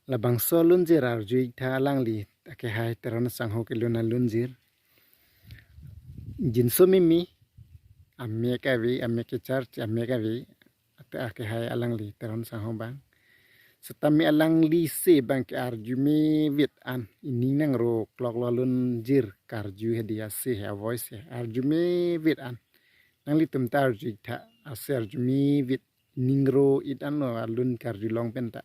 labang so lunjir arjui tha langli ake hai teron sangho kiluna lunjir jinso mimi amme kavi amme ke church amme kavi ate hai alangli teron sangho bang setami alangli se bang ke arjume wit an ini nang ro klok lo lunjir karju hedia se ha voice arjume wit an nangli tumta arjui tha ase arjumi wit ningro itan no alun karju long penta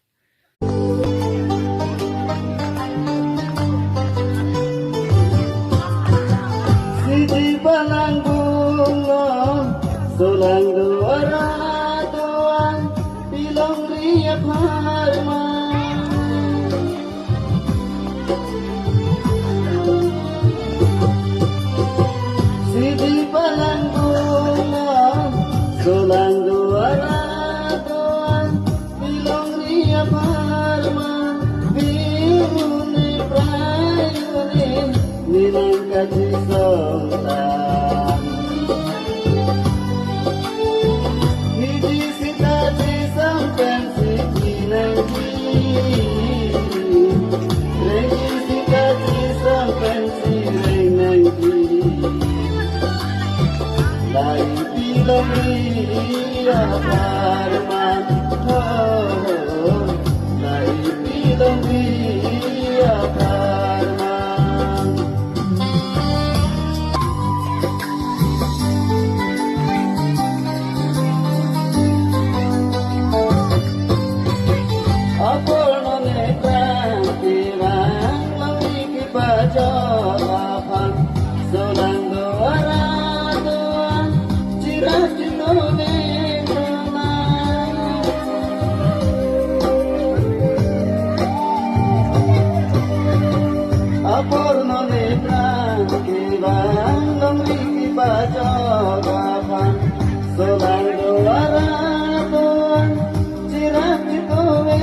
Sidi pananggungo solang duara doan pilong riap harma Sidi pananggungo solang duara doan pilong riap harma bimuni prayuni nilang kajisontan Hiji sita jisang pensi kinangki Rengi sita jisang pensi renangki Lai pilong ria parman Lai pilong ria parman Apurno netrang tirang langiki pajalan solang doara doan cirah cinone menang Apurno netrang tirang langiki pajalan solang doara doan cirah cinone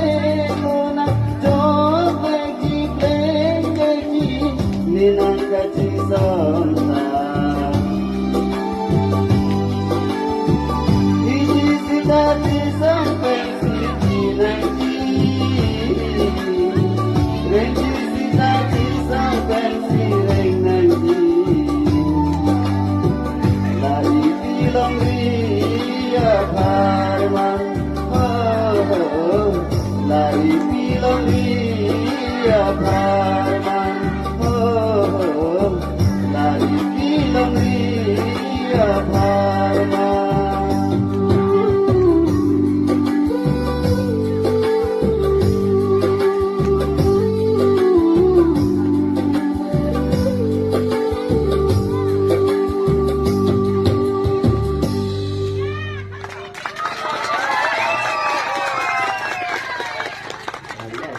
Ninang kajisontan Hiji sita jisang pensi kinangki Renji sita jisang pensi renangki Lai pilong ria parman Lai pilong ria parman Lai pilong ria parman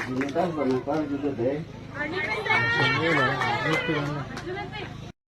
Ini kan pernah juga deh.